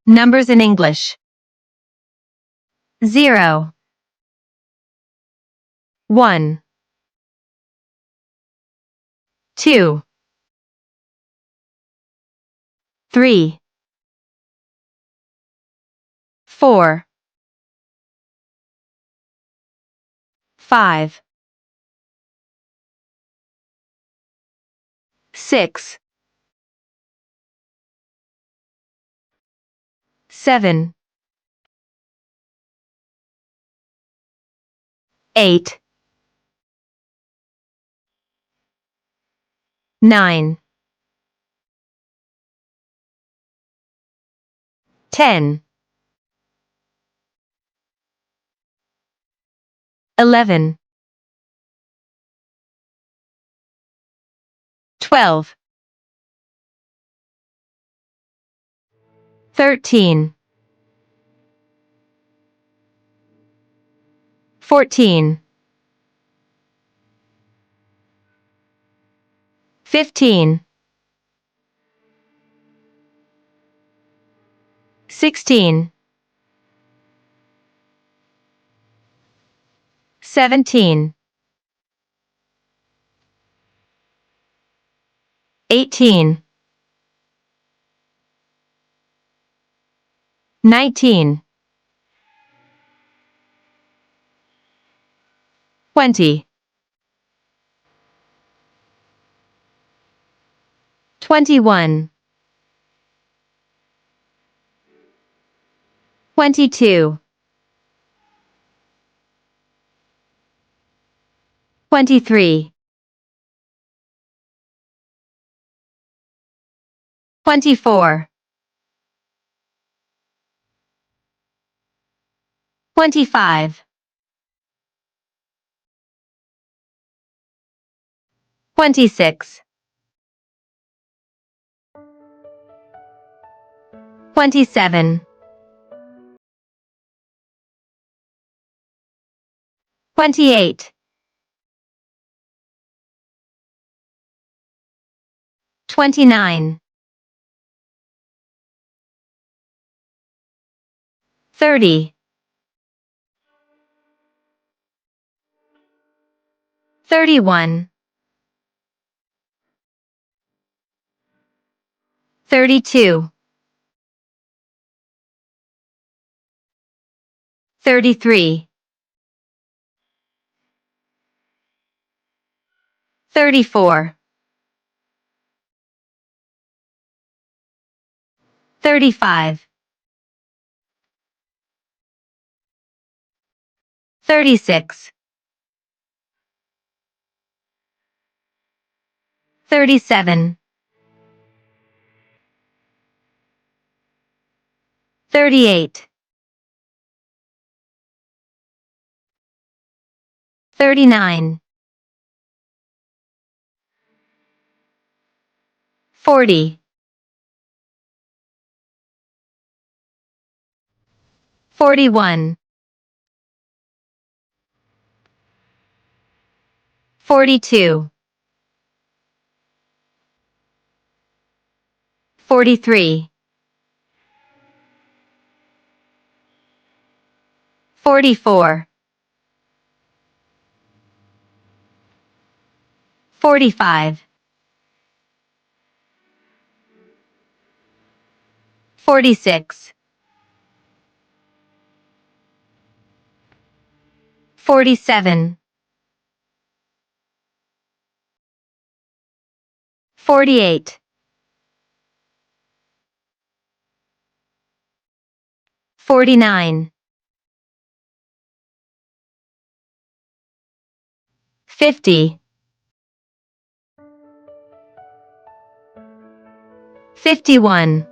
Numbers in English. 0, 1, 2, 3, 4, 5, 6, 7, 8, 9, 10, 11, 12, 13, 14, 15, 16, 17, 18, 19, 20, 21, 22, 23, 24, 25, 26, 27, 28, 29, 30, 31, 32, 33, 34, 35, 36, 37, 38, 39, 40, 41, 42, 43, 44, 45, 46, 47, 48, 49, 50, 51,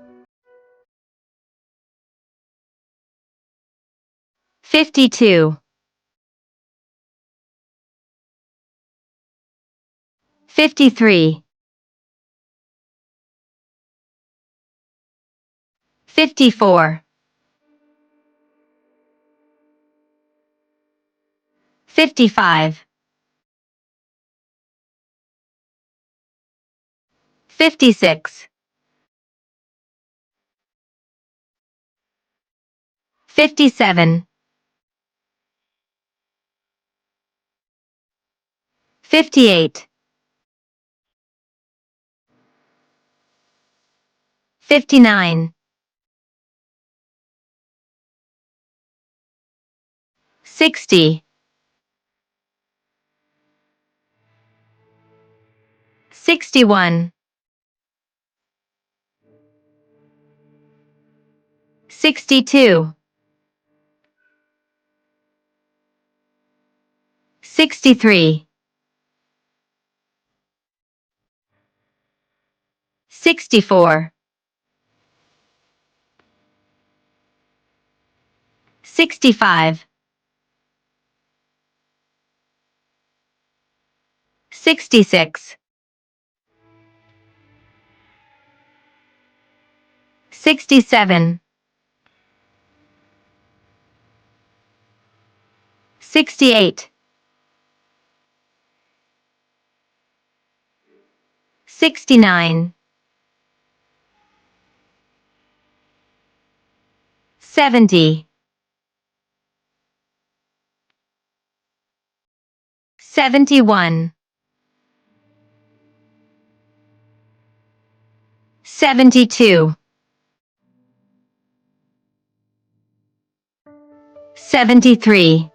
52, 53, 54, 55, 56, 57, 58, 59, 60, 61, 62, 63, 64, 65, 66, 67, 68, 69, 70, 71, 72, 73,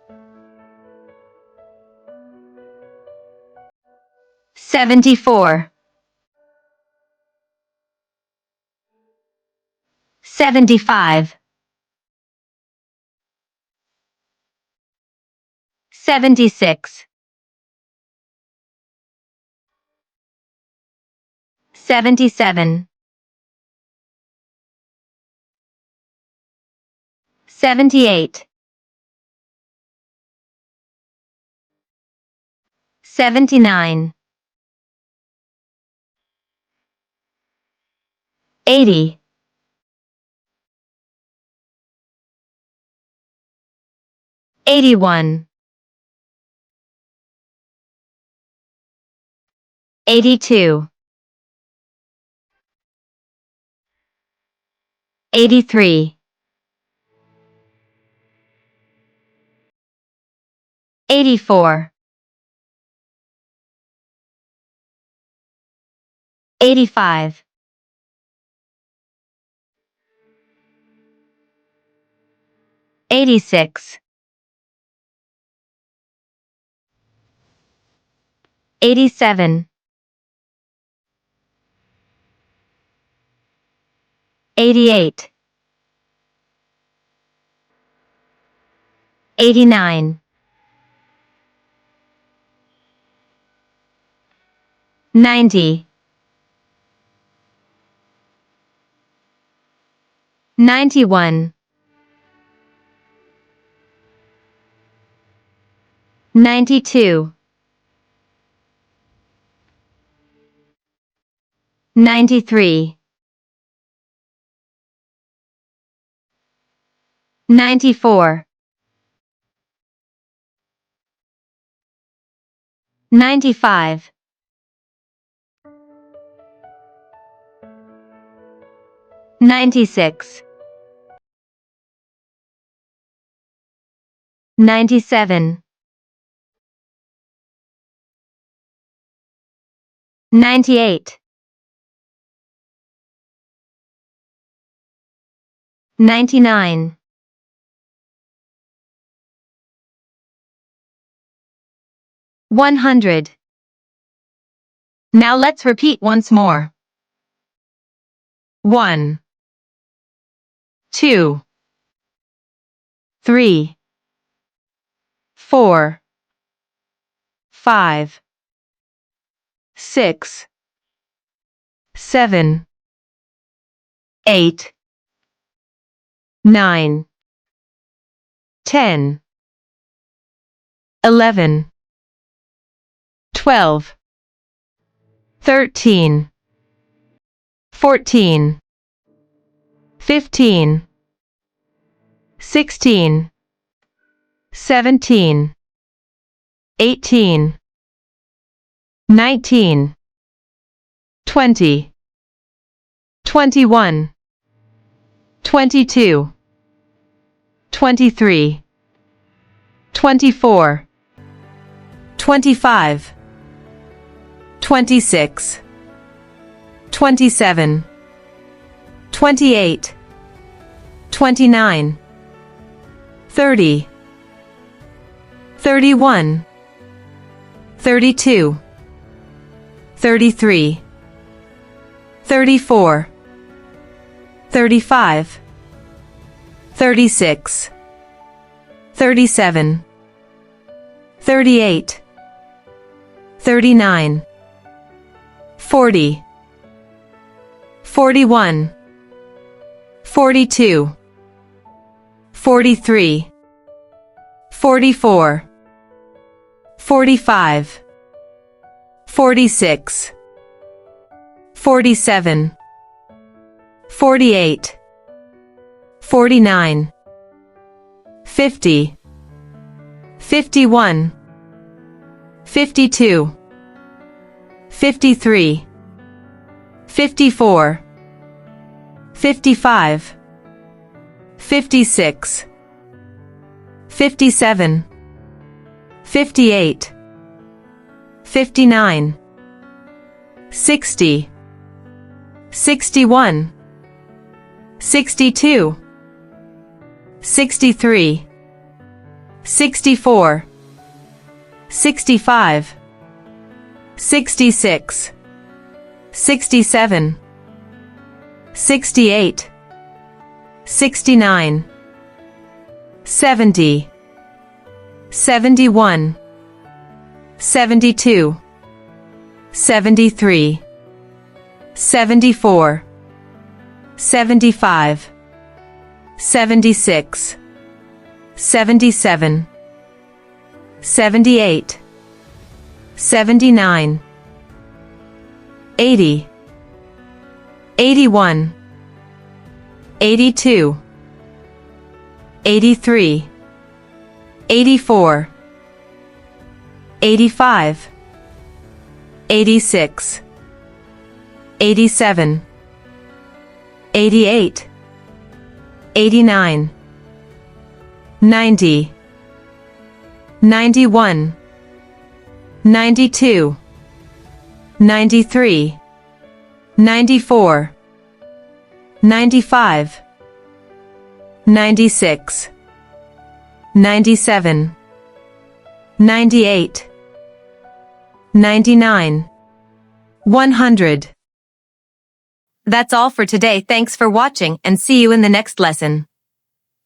74, 75, 76, 77, 78, 79, 80, 81, 82, 83, 84, 85, 86, 87, 88, 89, 90, 91, 92, 93, 94, 95, 96, 97, 98, 99, 100. Now let's repeat once more. 1, 2, 3, 4, 5, 6, 7, 8, 9, 10, 11, 12, 13, 14, 15, 16, 17, 18, 19, 20, 21, 22, 23, 24, 25, 26, 27, 28, 29, 30, 31, 32, 33, 34, 35, 36, 37, 38, 39, 40, 41, 42, 43, 44, 45, 46, 47, 48, 49, 50, 51, 52, 53, 54, 55, 56, 57, 58, 59, 60, 61, 62, 63, 64, 65, 66, 67, 68, 69, 70, 71, 72, 73, 74, 75, 76, 77, 78, 79, 80, 81, 82, 83, 84, 85, 86, 87, 88, 89, 90, 91, 92, 93, 94, 95, 96, 97, 98, 99, 100. That's all for today. Thanks for watching and see you in the next lesson.